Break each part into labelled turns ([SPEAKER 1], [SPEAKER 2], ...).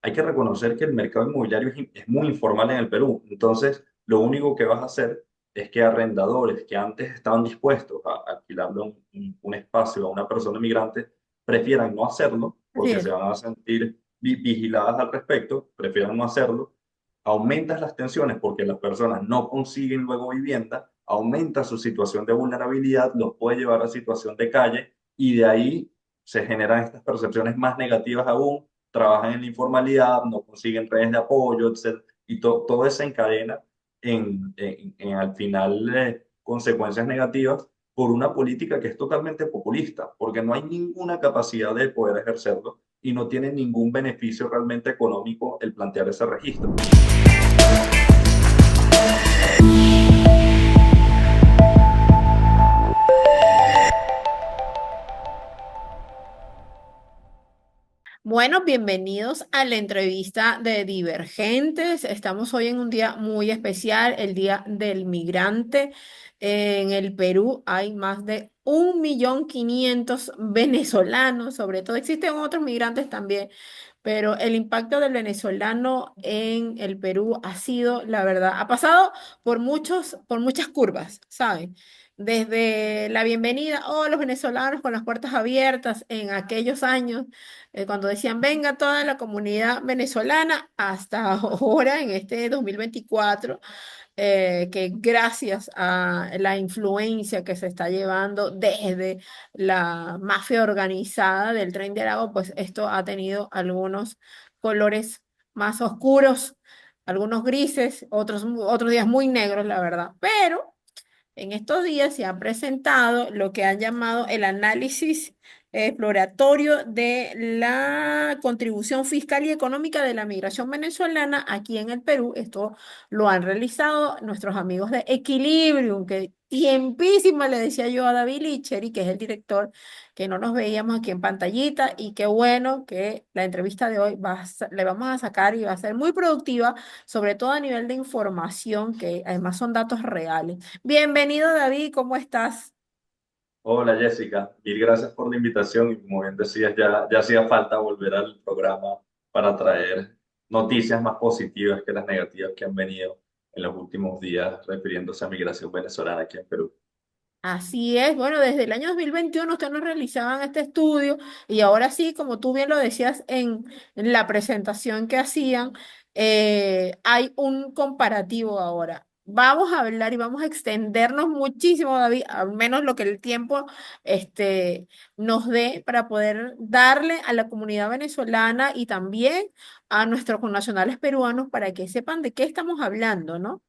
[SPEAKER 1] hay que reconocer que el mercado inmobiliario es muy informal en el Perú. Entonces, lo único que vas a hacer es que arrendadores que antes estaban dispuestos a alquilarle un espacio a una persona migrante, prefieran no hacerlo
[SPEAKER 2] Así
[SPEAKER 1] porque
[SPEAKER 2] es.
[SPEAKER 1] se van a sentir vigiladas al respecto, prefieran no hacerlo. Aumentas las tensiones porque las personas no consiguen luego vivienda, aumenta su situación de vulnerabilidad, los puede llevar a situación de calle y de ahí se generan estas percepciones más negativas aún, trabajan en la informalidad, no consiguen redes de apoyo, etc. Y todo eso encadena al final consecuencias negativas por una política que es totalmente populista, porque no hay ninguna capacidad de poder ejercerlo y no tiene ningún beneficio realmente económico el plantear ese registro.
[SPEAKER 2] Bueno, bienvenidos a la entrevista de Divergentes. Estamos hoy en un día muy especial, el Día del Migrante. En el Perú hay más de 1.500.000 venezolanos, sobre todo existen otros migrantes también, pero el impacto del venezolano en el Perú ha sido, la verdad, ha pasado por muchas curvas, ¿saben? Desde la bienvenida, oh, los venezolanos con las puertas abiertas en aquellos años cuando decían venga toda la comunidad venezolana hasta ahora en este 2024, que gracias a la influencia que se está llevando desde la mafia organizada del Tren de Aragua, pues esto ha tenido algunos colores más oscuros, algunos grises, otros días muy negros, la verdad, pero en estos días se ha presentado lo que han llamado el análisis exploratorio de la contribución fiscal y económica de la migración venezolana aquí en el Perú. Esto lo han realizado nuestros amigos de Equilibrium, que tiempísimo le decía yo a David Licheri, que es el director, que no nos veíamos aquí en pantallita, y qué bueno que la entrevista de hoy le vamos a sacar y va a ser muy productiva, sobre todo a nivel de información, que además son datos reales. Bienvenido, David, ¿cómo estás?
[SPEAKER 1] Hola Jessica, mil gracias por la invitación y como bien decías, ya hacía falta volver al programa para traer noticias más positivas que las negativas que han venido en los últimos días refiriéndose a migración venezolana aquí en Perú.
[SPEAKER 2] Así es, bueno, desde el año 2021 ustedes nos realizaban este estudio y ahora sí, como tú bien lo decías en la presentación que hacían, hay un comparativo ahora. Vamos a hablar y vamos a extendernos muchísimo, David, al menos lo que el tiempo nos dé para poder darle a la comunidad venezolana y también a nuestros connacionales peruanos para que sepan de qué estamos hablando, ¿no?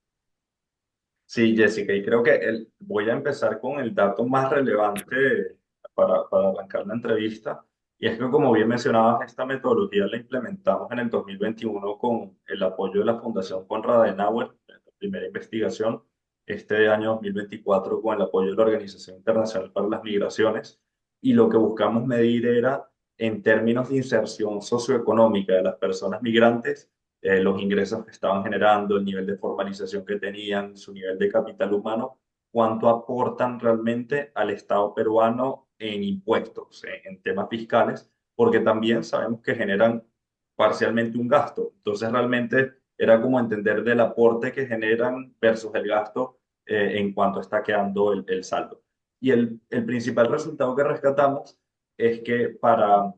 [SPEAKER 1] Sí, Jessica, y creo que voy a empezar con el dato más relevante para arrancar la entrevista, y es que como bien mencionabas, esta metodología la implementamos en el 2021 con el apoyo de la Fundación Konrad Adenauer, la primera investigación, este año 2024 con el apoyo de la Organización Internacional para las Migraciones, y lo que buscamos medir era en términos de inserción socioeconómica de las personas migrantes los ingresos que estaban generando, el nivel de formalización que tenían, su nivel de capital humano, cuánto aportan realmente al Estado peruano en impuestos, en temas fiscales, porque también sabemos que generan parcialmente un gasto. Entonces realmente era como entender del aporte que generan versus el gasto en cuanto está quedando el saldo. Y el principal resultado que rescatamos es que para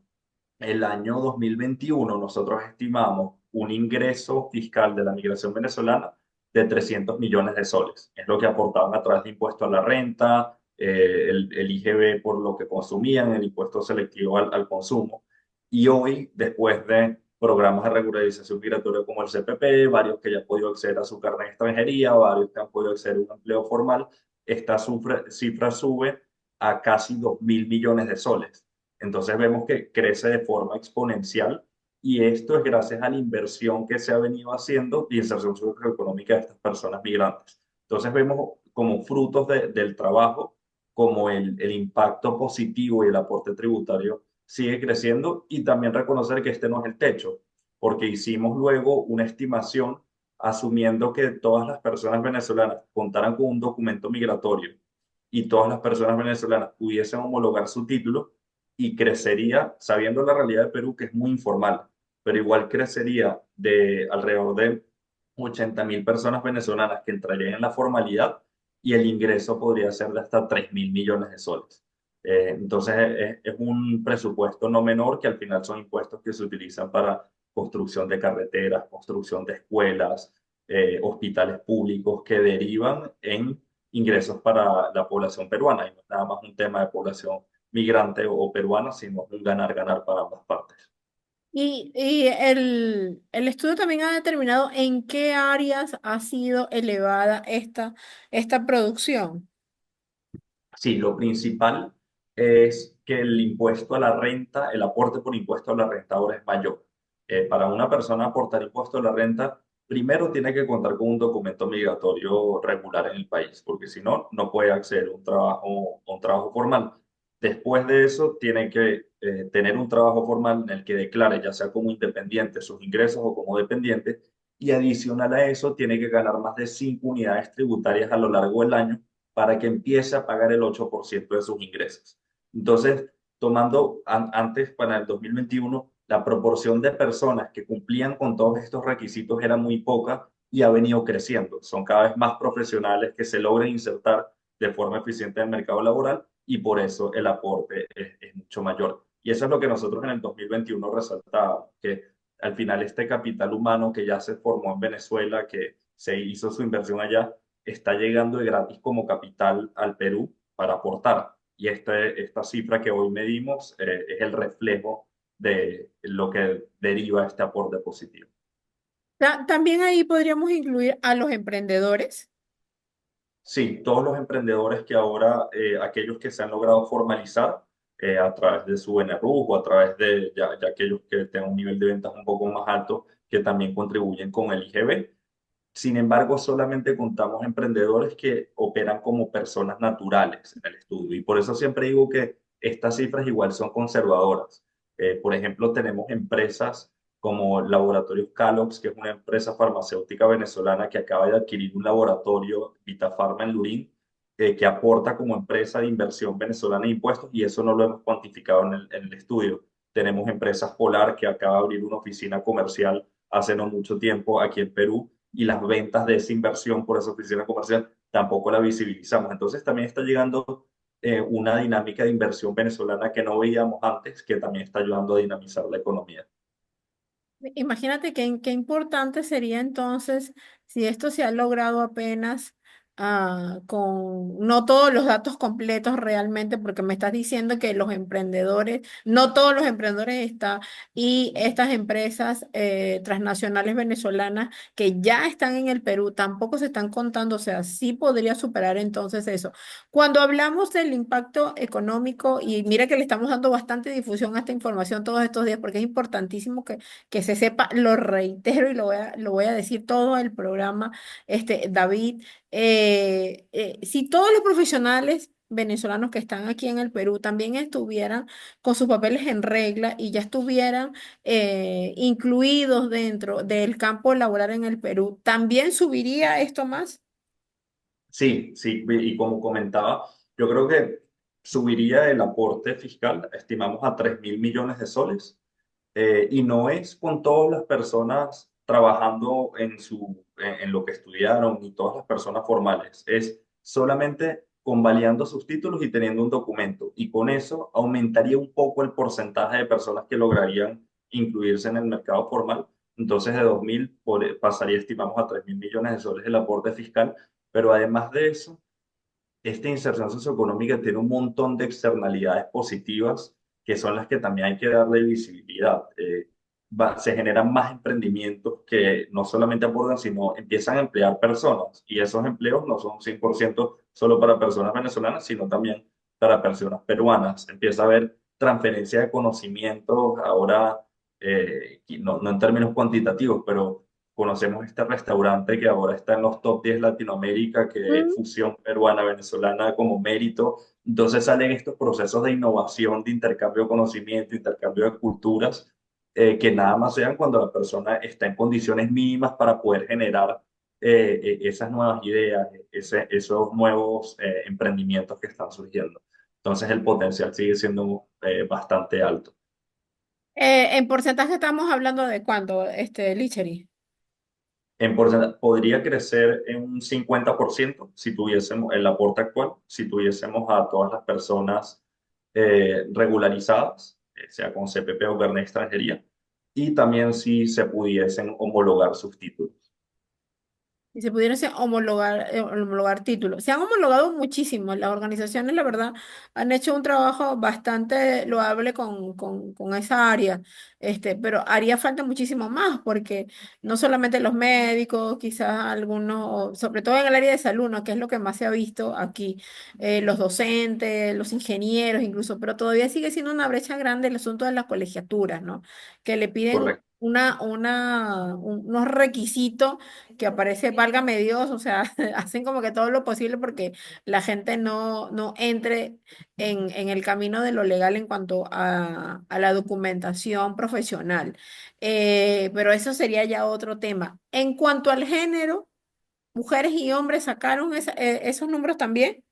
[SPEAKER 1] el año 2021 nosotros estimamos un ingreso fiscal de la migración venezolana de 300 millones de soles. Es lo que aportaban a través de impuesto a la renta, el IGB por lo que consumían, el impuesto selectivo al consumo. Y hoy, después de programas de regularización migratoria como el CPP, varios que ya han podido acceder a su carnet de extranjería, varios que han podido acceder a un empleo formal, esta cifra sube a casi 2.000 millones de soles. Entonces vemos que crece de forma exponencial y esto es gracias a la inversión que se ha venido haciendo y inserción socioeconómica de estas personas migrantes. Entonces vemos como frutos del trabajo, como el impacto positivo y el aporte tributario sigue creciendo y también reconocer que este no es el techo, porque hicimos luego una estimación asumiendo que todas las personas venezolanas contaran con un documento migratorio y todas las personas venezolanas pudiesen homologar su título y crecería, sabiendo la realidad de Perú, que es muy informal. pero igual crecería de alrededor de 80.000 personas venezolanas que entrarían en la formalidad y el ingreso podría ser de hasta 3.000 millones de soles. Entonces es un presupuesto no menor que al final son impuestos que se utilizan para construcción de carreteras, construcción de escuelas, hospitales públicos que derivan en ingresos para la población peruana. Y no es nada más un tema de población migrante o peruana, sino un ganar-ganar para ambas partes.
[SPEAKER 2] Y el estudio también ha determinado en qué áreas ha sido elevada esta producción.
[SPEAKER 1] Sí, lo principal es que el impuesto a la renta, el aporte por impuesto a la renta ahora es mayor. Para una persona aportar impuesto a la renta, primero tiene que contar con un documento migratorio regular en el país, porque si no, no puede acceder a un trabajo formal. Después de eso, tiene que tener un trabajo formal en el que declare, ya sea como independiente, sus ingresos o como dependiente, y adicional a eso, tiene que ganar más de 5 unidades tributarias a lo largo del año para que empiece a pagar el 8% de sus ingresos. Entonces, tomando antes para el 2021, la proporción de personas que cumplían con todos estos requisitos era muy poca y ha venido creciendo. Son cada vez más profesionales que se logran insertar de forma eficiente en el mercado laboral y por eso el aporte es mucho mayor. Y eso es lo que nosotros en el 2021 resaltábamos, que al final este capital humano que ya se formó en Venezuela, que se hizo su inversión allá, está llegando de gratis como capital al Perú para aportar. Y esta cifra que hoy medimos es el reflejo de lo que deriva este aporte positivo.
[SPEAKER 2] También ahí podríamos incluir a los emprendedores.
[SPEAKER 1] Sí, todos los emprendedores que ahora, aquellos que se han logrado formalizar a través de su NRU o a través de ya aquellos que tengan un nivel de ventas un poco más alto, que también contribuyen con el IGB. Sin embargo, solamente contamos emprendedores que operan como personas naturales en el estudio. Y por eso siempre digo que estas cifras igual son conservadoras. Por ejemplo, tenemos empresas como Laboratorios Calox, que es una empresa farmacéutica venezolana que acaba de adquirir un laboratorio Vitafarma en Lurín, que aporta como empresa de inversión venezolana de impuestos, y eso no lo hemos cuantificado en el estudio. Tenemos empresas Polar, que acaba de abrir una oficina comercial hace no mucho tiempo aquí en Perú, y las ventas de esa inversión por esa oficina comercial tampoco la visibilizamos. Entonces también está llegando una dinámica de inversión venezolana que no veíamos antes, que también está ayudando a dinamizar la economía.
[SPEAKER 2] Imagínate qué importante sería entonces si esto se ha logrado apenas con no todos los datos completos realmente, porque me estás diciendo que los emprendedores, no todos los emprendedores están, y estas empresas transnacionales venezolanas que ya están en el Perú tampoco se están contando, o sea, sí podría superar entonces eso. Cuando hablamos del impacto económico, y mira que le estamos dando bastante difusión a esta información todos estos días, porque es importantísimo que se sepa, lo reitero y lo voy a decir todo el programa, David, si todos los profesionales venezolanos que están aquí en el Perú también estuvieran con sus papeles en regla y ya estuvieran incluidos dentro del campo laboral en el Perú, ¿también subiría esto más?
[SPEAKER 1] Sí, sí, y como comentaba, yo creo que subiría el aporte fiscal, estimamos a 3.000 millones de soles, y no es con todas las personas trabajando en lo que estudiaron y todas las personas formales, es solamente convalidando sus títulos y teniendo un documento, y con eso aumentaría un poco el porcentaje de personas que lograrían incluirse en el mercado formal. Entonces de 2.000 pasaría, estimamos, a 3.000 millones de soles el aporte fiscal, pero además de eso, esta inserción socioeconómica tiene un montón de externalidades positivas que son las que también hay que darle visibilidad. Se generan más emprendimientos que no solamente aportan, sino empiezan a emplear personas. Y esos empleos no son 100% solo para personas venezolanas, sino también para personas peruanas. Empieza a haber transferencia de conocimientos ahora, y no en términos cuantitativos, pero conocemos este restaurante que ahora está en los top 10 Latinoamérica, que es fusión peruana-venezolana como mérito. Entonces salen estos procesos de innovación, de intercambio de conocimiento, intercambio de culturas, que nada más sean cuando la persona está en condiciones mínimas para poder generar esas nuevas ideas, esos nuevos emprendimientos que están surgiendo. Entonces el potencial sigue siendo bastante alto.
[SPEAKER 2] En porcentaje estamos hablando de cuánto, Licheri.
[SPEAKER 1] En porcentaje, podría crecer en un 50% si tuviésemos el aporte actual, si tuviésemos a todas las personas regularizadas, sea con CPP o carnet de extranjería, y también si se pudiesen homologar sus títulos.
[SPEAKER 2] Y se pudiese homologar títulos. Se han homologado muchísimo. Las organizaciones, la verdad, han hecho un trabajo bastante loable con esa área. Pero haría falta muchísimo más, porque no solamente los médicos, quizás algunos, sobre todo en el área de salud, ¿no? Que es lo que más se ha visto aquí, los docentes, los ingenieros incluso, pero todavía sigue siendo una brecha grande el asunto de las colegiaturas, ¿no? Que le piden
[SPEAKER 1] Correcto.
[SPEAKER 2] unos requisitos que aparece, válgame Dios, o sea, hacen como que todo lo posible porque la gente no entre en el camino de lo legal en cuanto a la documentación profesional. Pero eso sería ya otro tema. En cuanto al género, mujeres y hombres sacaron esos números también.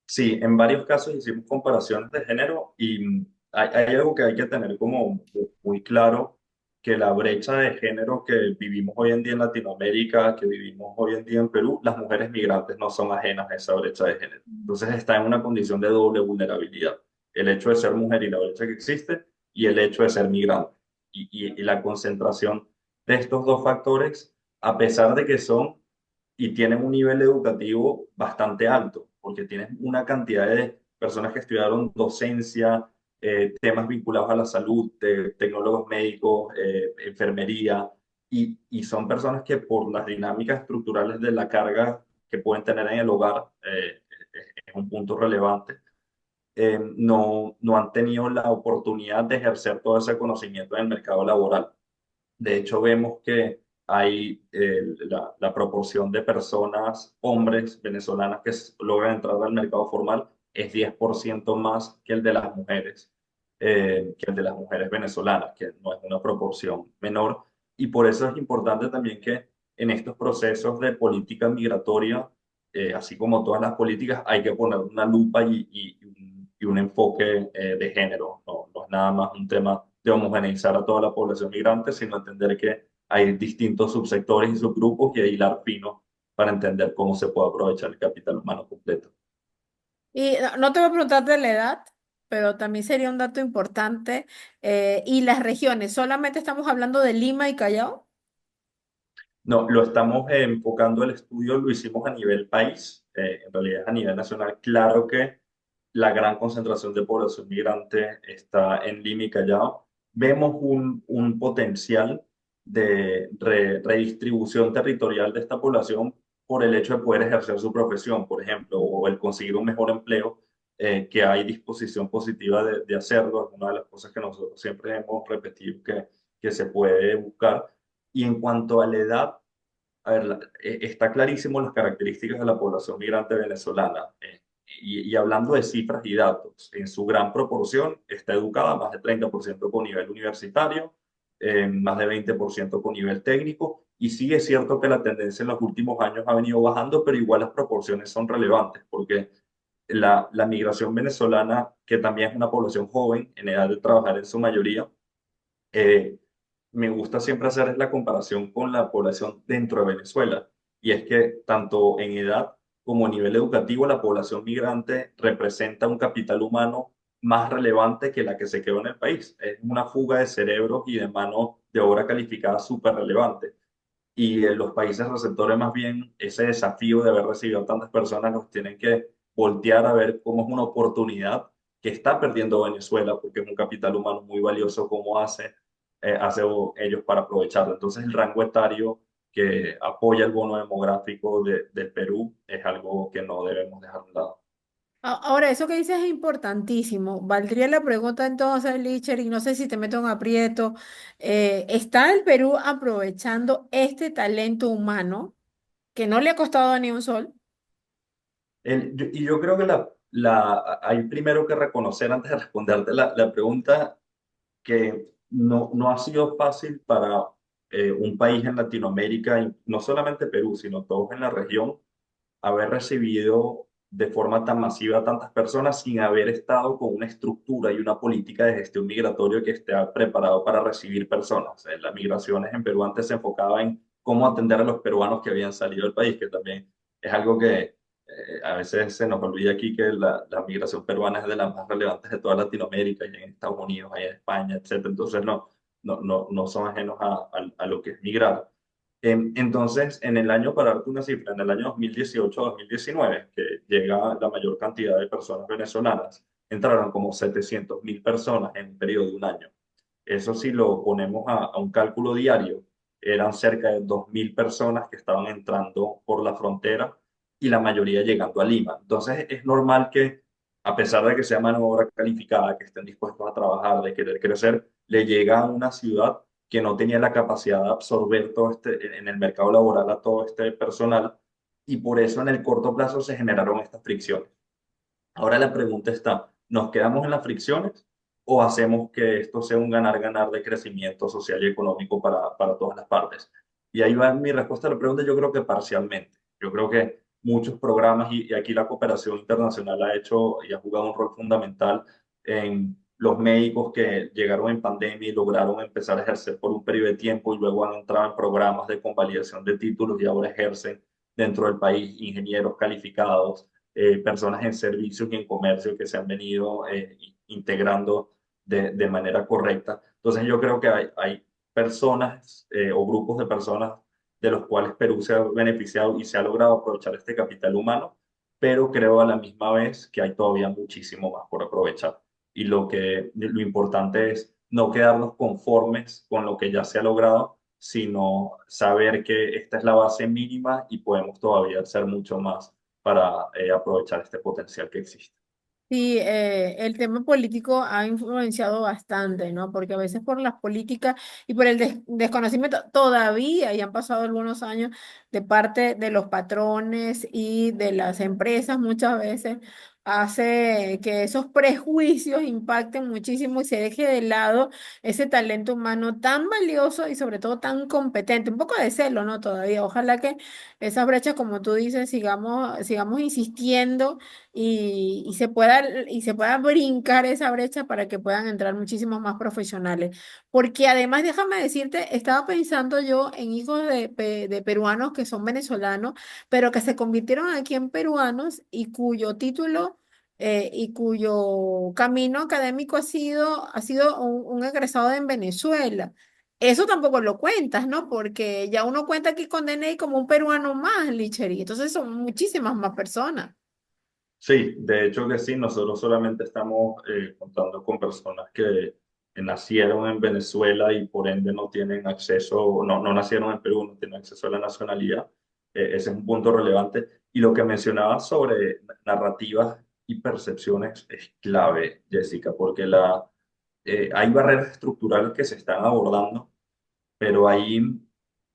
[SPEAKER 1] Sí, en varios casos hicimos comparaciones de género y hay algo que hay que tener como muy claro, que la brecha de género que vivimos hoy en día en Latinoamérica, que vivimos hoy en día en Perú, las mujeres migrantes no son ajenas a esa brecha de género. Entonces está en una condición de doble vulnerabilidad. El hecho de ser mujer y la brecha que existe y el hecho de ser migrante. Y la concentración de estos dos factores, a pesar de que son y tienen un nivel educativo bastante alto, porque tienes una cantidad de personas que estudiaron docencia, temas vinculados a la salud, tecnólogos médicos, enfermería, y son personas que por las dinámicas estructurales de la carga que pueden tener en el hogar, es un punto relevante, no han tenido la oportunidad de ejercer todo ese conocimiento en el mercado laboral. De hecho, vemos que hay la proporción de personas, hombres venezolanas que logran entrar al mercado formal es 10% más que el de las mujeres, que el de las mujeres venezolanas, que no es una proporción menor. Y por eso es importante también que en estos procesos de política migratoria, así como todas las políticas, hay que poner una lupa y un enfoque de género. No es nada más un tema de homogeneizar a toda la población migrante, sino entender que hay distintos subsectores y subgrupos y hilar fino para entender cómo se puede aprovechar el capital humano completo.
[SPEAKER 2] Y no te voy a preguntar de la edad, pero también sería un dato importante. Y las regiones, solamente estamos hablando de Lima y Callao.
[SPEAKER 1] No, lo estamos enfocando el estudio, lo hicimos a nivel país, en realidad a nivel nacional. Claro que la gran concentración de población migrante está en Lima y Callao. Vemos un potencial de redistribución territorial de esta población por el hecho de poder ejercer su profesión, por ejemplo, o el conseguir un mejor empleo, que hay disposición positiva de hacerlo. Es una de las cosas que nosotros siempre hemos repetido que se puede buscar. Y en cuanto a la edad, a ver, está clarísimo las características de la población migrante venezolana. Y hablando de cifras y datos, en su gran proporción está educada, más de 30% con nivel universitario, más de 20% con nivel técnico. Y sí es cierto que la tendencia en los últimos años ha venido bajando, pero igual las proporciones son relevantes, porque la migración venezolana, que también es una población joven, en edad de trabajar en su mayoría, eh, me gusta siempre hacer la comparación con la población dentro de Venezuela. Y es que tanto en edad como a nivel educativo, la población migrante representa un capital humano más relevante que la que se quedó en el país. Es una fuga de cerebros y de mano de obra calificada súper relevante. Y los países receptores más bien ese desafío de haber recibido tantas personas los tienen que voltear a ver cómo es una oportunidad que está perdiendo Venezuela porque es un capital humano muy valioso, cómo hace ellos para aprovecharlo. Entonces el rango etario que apoya el bono demográfico del Perú es algo que no debemos dejar de lado.
[SPEAKER 2] Ahora, eso que dices es importantísimo. Valdría la pregunta entonces, Licher, y no sé si te meto en aprieto. ¿Está el Perú aprovechando este talento humano que no le ha costado ni un sol?
[SPEAKER 1] Y yo creo que hay primero que reconocer antes de responderte la pregunta que no ha sido fácil para un país en Latinoamérica, y no solamente Perú, sino todos en la región, haber recibido de forma tan masiva a tantas personas sin haber estado con una estructura y una política de gestión migratoria que esté preparado para recibir personas. Las migraciones en Perú antes se enfocaba en cómo atender a los peruanos que habían salido del país, que también es algo que a veces se nos olvida aquí, que la migración peruana es de las más relevantes de toda Latinoamérica, y en Estados Unidos, y en España, etcétera. Entonces no son ajenos a lo que es migrar. Entonces, en el año, para darte una cifra, en el año 2018-2019, que llega la mayor cantidad de personas venezolanas, entraron como 700.000 personas en un periodo de un año. Eso, si lo ponemos a un cálculo diario, eran cerca de 2.000 personas que estaban entrando por la frontera y la mayoría llegando a Lima. Entonces es normal que, a pesar de que sea mano de obra calificada, que estén dispuestos a trabajar, de querer crecer, le llega a una ciudad que no tenía la capacidad de absorber todo en el mercado laboral a todo este personal, y por eso en el corto plazo se generaron estas fricciones. Ahora la pregunta está, ¿nos quedamos en las fricciones o hacemos que esto sea un ganar-ganar de crecimiento social y económico para todas las partes? Y ahí va mi respuesta a la pregunta. Yo creo que parcialmente. Yo creo que muchos programas, y aquí la cooperación internacional ha hecho y ha jugado un rol fundamental en los médicos que llegaron en pandemia y lograron empezar a ejercer por un periodo de tiempo y luego han entrado en programas de convalidación de títulos y ahora ejercen dentro del país, ingenieros calificados, personas en servicios y en comercio que se han venido integrando de manera correcta. Entonces yo creo que hay personas o grupos de personas de los cuales Perú se ha beneficiado y se ha logrado aprovechar este capital humano, pero creo a la misma vez que hay todavía muchísimo más por aprovechar. Y lo importante es no quedarnos conformes con lo que ya se ha logrado, sino saber que esta es la base mínima y podemos todavía hacer mucho más para aprovechar este potencial que existe.
[SPEAKER 2] Sí, el tema político ha influenciado bastante, ¿no? Porque a veces por las políticas y por el desconocimiento todavía, y han pasado algunos años, de parte de los patrones y de las empresas, muchas veces hace que esos prejuicios impacten muchísimo y se deje de lado ese talento humano tan valioso y sobre todo tan competente. Un poco de celo, ¿no? Todavía. Ojalá que esas brechas, como tú dices, sigamos insistiendo y se pueda brincar esa brecha para que puedan entrar muchísimos más profesionales. Porque además, déjame decirte, estaba pensando yo en hijos de peruanos que son venezolanos, pero que se convirtieron aquí en peruanos y cuyo título y cuyo camino académico ha sido un egresado en Venezuela. Eso tampoco lo cuentas, ¿no? Porque ya uno cuenta aquí con DNI como un peruano más, Licheri. Entonces son muchísimas más personas.
[SPEAKER 1] Sí, de hecho que sí, nosotros solamente estamos contando con personas que nacieron en Venezuela y por ende no tienen acceso, no nacieron en Perú, no tienen acceso a la nacionalidad. Ese es un punto relevante. Y lo que mencionabas sobre narrativas y percepciones es clave, Jessica, porque hay barreras estructurales que se están abordando, pero ahí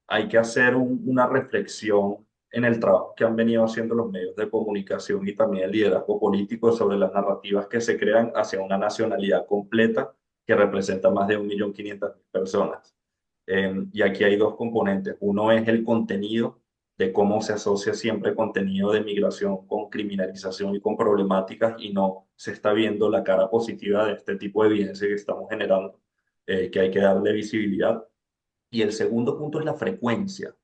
[SPEAKER 1] hay que hacer una reflexión en el trabajo que han venido haciendo los medios de comunicación y también el liderazgo político sobre las narrativas que se crean hacia una nacionalidad completa que representa más de 1.500.000 personas. Y aquí hay dos componentes. Uno es el contenido, de cómo se asocia siempre contenido de migración con criminalización y con problemáticas, y no se está viendo la cara positiva de este tipo de evidencia que estamos generando, que hay que darle visibilidad. Y el segundo punto es la frecuencia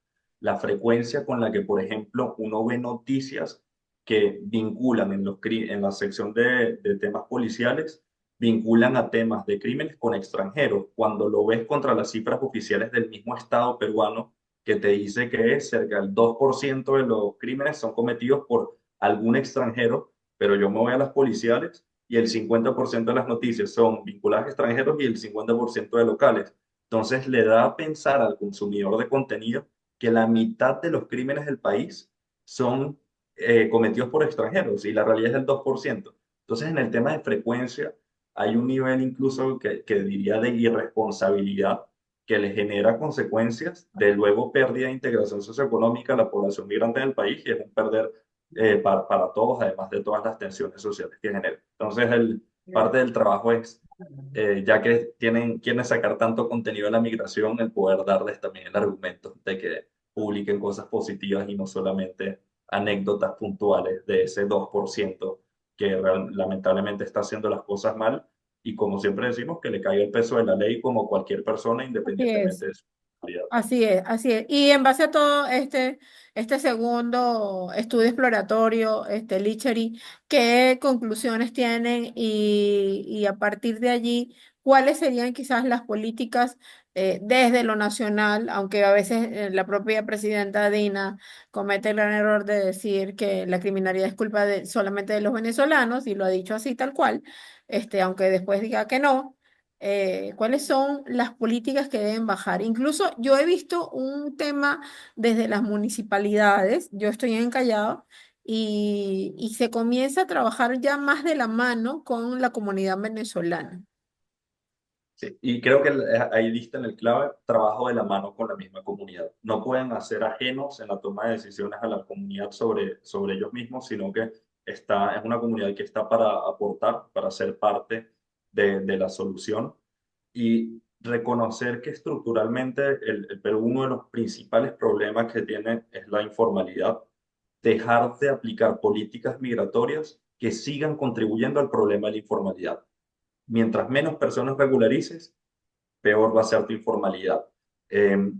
[SPEAKER 1] con la que, por ejemplo, uno ve noticias que vinculan en la sección de temas policiales, vinculan a temas de crímenes con extranjeros, cuando lo ves contra las cifras oficiales del mismo Estado peruano, que te dice que es cerca del 2% de los crímenes son cometidos por algún extranjero, pero yo me voy a las policiales y el 50% de las noticias son vinculadas a extranjeros y el 50% de locales. Entonces le da a pensar al consumidor de contenido que la mitad de los crímenes del país son cometidos por extranjeros y la realidad es el 2%. Entonces en el tema de frecuencia hay un nivel incluso que diría de irresponsabilidad que le genera consecuencias de luego pérdida de integración socioeconómica a la población migrante del país, y es un perder para todos, además de todas las tensiones sociales que genera. Entonces parte del trabajo es ya que quieren sacar tanto contenido de la migración, el poder darles también el argumento de que publiquen cosas positivas y no solamente anécdotas puntuales de ese 2% que lamentablemente está haciendo las cosas mal y como siempre decimos, que le caiga el peso de la ley como cualquier persona
[SPEAKER 2] Así es.
[SPEAKER 1] independientemente de su nacionalidad.
[SPEAKER 2] Así es, así es. Y en base a todo este segundo estudio exploratorio, Lichery, ¿qué conclusiones tienen? Y a partir de allí, ¿cuáles serían quizás las políticas desde lo nacional? Aunque a veces la propia presidenta Dina comete el gran error de decir que la criminalidad es culpa solamente de los venezolanos, y lo ha dicho así tal cual, aunque después diga que no. ¿Cuáles son las políticas que deben bajar? Incluso yo he visto un tema desde las municipalidades, yo estoy en Callao, y se comienza a trabajar ya más de la mano con la comunidad venezolana.
[SPEAKER 1] Sí, y creo que ahí diste en el clave, trabajo de la mano con la misma comunidad. No pueden hacer ajenos en la toma de decisiones a la comunidad sobre ellos mismos, sino que es una comunidad que está para aportar, para ser parte de la solución y reconocer que estructuralmente el Perú uno de los principales problemas que tiene es la informalidad, dejar de aplicar políticas migratorias que sigan contribuyendo al problema de la informalidad. Mientras menos personas regularices, peor va a ser tu informalidad.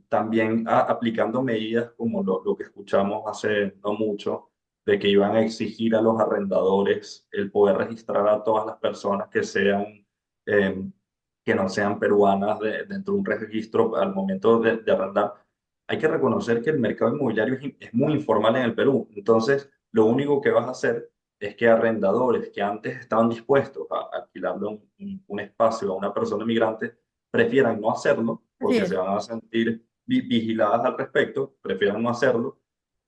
[SPEAKER 1] También aplicando medidas como lo que escuchamos hace no mucho, de que iban a exigir a los arrendadores el poder registrar a todas las personas eh, que no sean peruanas dentro de un registro al momento de arrendar. Hay que reconocer que el mercado inmobiliario es muy informal en el Perú. Entonces, lo único que vas a hacer es que arrendadores que antes estaban dispuestos a alquilarle un espacio a una persona migrante, prefieran no hacerlo
[SPEAKER 2] Así
[SPEAKER 1] porque se
[SPEAKER 2] es.
[SPEAKER 1] van a sentir vigiladas al respecto, prefieran no hacerlo,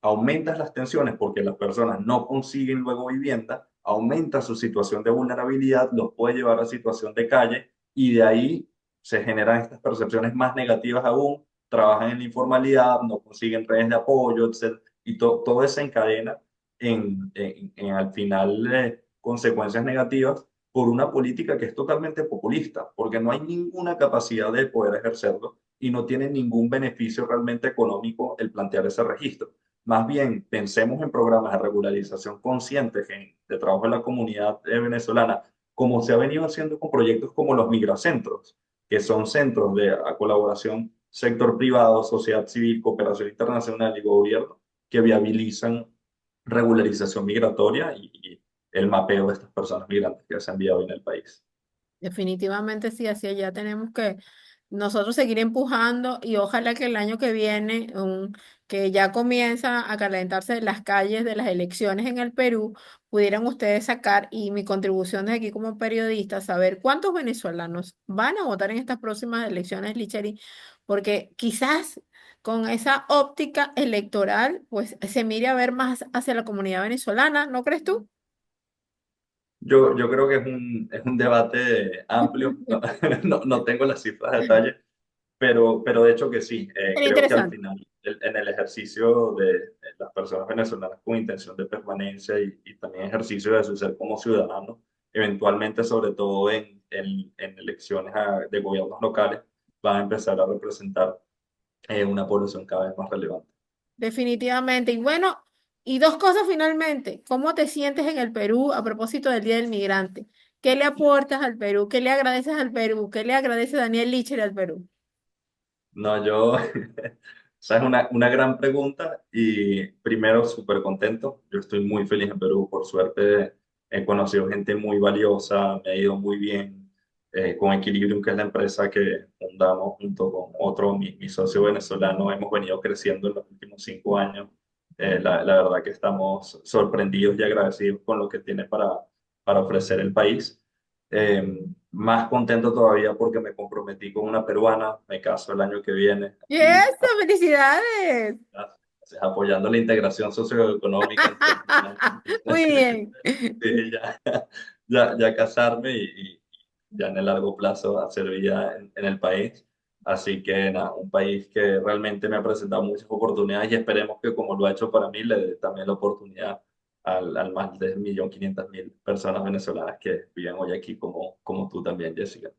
[SPEAKER 1] aumentas las tensiones porque las personas no consiguen luego vivienda, aumenta su situación de vulnerabilidad, los puede llevar a situación de calle y de ahí se generan estas percepciones más negativas aún, trabajan en la informalidad, no consiguen redes de apoyo, etc. Y todo eso encadena al final consecuencias negativas por una política que es totalmente populista, porque no hay ninguna capacidad de poder ejercerlo y no tiene ningún beneficio realmente económico el plantear ese registro. Más bien, pensemos en programas de regularización conscientes de trabajo en la comunidad venezolana, como se ha venido haciendo con proyectos como los migracentros, que son centros de colaboración sector privado, sociedad civil, cooperación internacional y gobierno, que viabilizan regularización migratoria y el mapeo de estas personas migrantes que se han enviado en el país.
[SPEAKER 2] Definitivamente sí, así allá tenemos que nosotros seguir empujando, y ojalá que el año que viene, que ya comienza a calentarse las calles de las elecciones en el Perú, pudieran ustedes sacar, y mi contribución de aquí como periodista, saber cuántos venezolanos van a votar en estas próximas elecciones, Licheri, porque quizás con esa óptica electoral, pues se mire a ver más hacia la comunidad venezolana, ¿no crees tú?
[SPEAKER 1] Yo creo que es un debate amplio, no, no tengo las cifras de detalle, pero de hecho que sí,
[SPEAKER 2] Sería
[SPEAKER 1] creo que al
[SPEAKER 2] interesante.
[SPEAKER 1] final en el ejercicio de las personas venezolanas con intención de permanencia y también ejercicio de su ser como ciudadanos, eventualmente sobre todo en elecciones de gobiernos locales, van a empezar a representar una población cada vez más relevante.
[SPEAKER 2] Definitivamente. Y bueno, y dos cosas finalmente. ¿Cómo te sientes en el Perú a propósito del Día del Migrante? ¿Qué le aportas al Perú? ¿Qué le agradeces al Perú? ¿Qué le agradece Daniel Licher al Perú?
[SPEAKER 1] No, esa es una gran pregunta y primero súper contento. Yo estoy muy feliz en Perú, por suerte he conocido gente muy valiosa, me ha ido muy bien con Equilibrium, que es la empresa que fundamos junto con otro, mi socio venezolano, hemos venido creciendo en los últimos 5 años. La verdad que estamos sorprendidos y agradecidos con lo que tiene para ofrecer el país. Más contento todavía porque me comprometí con una peruana, me caso el año que viene
[SPEAKER 2] ¡Y
[SPEAKER 1] y
[SPEAKER 2] eso! ¡Felicidades!
[SPEAKER 1] apoyando la integración socioeconómica entre hermanos.
[SPEAKER 2] Muy bien.
[SPEAKER 1] Sí, ya casarme y ya en el largo plazo hacer vida en el país. Así que nada, un país que realmente me ha presentado muchas oportunidades y esperemos que como lo ha hecho para mí, le dé también la oportunidad al más de 1.500.000 personas venezolanas que viven hoy aquí como tú también, Jessica.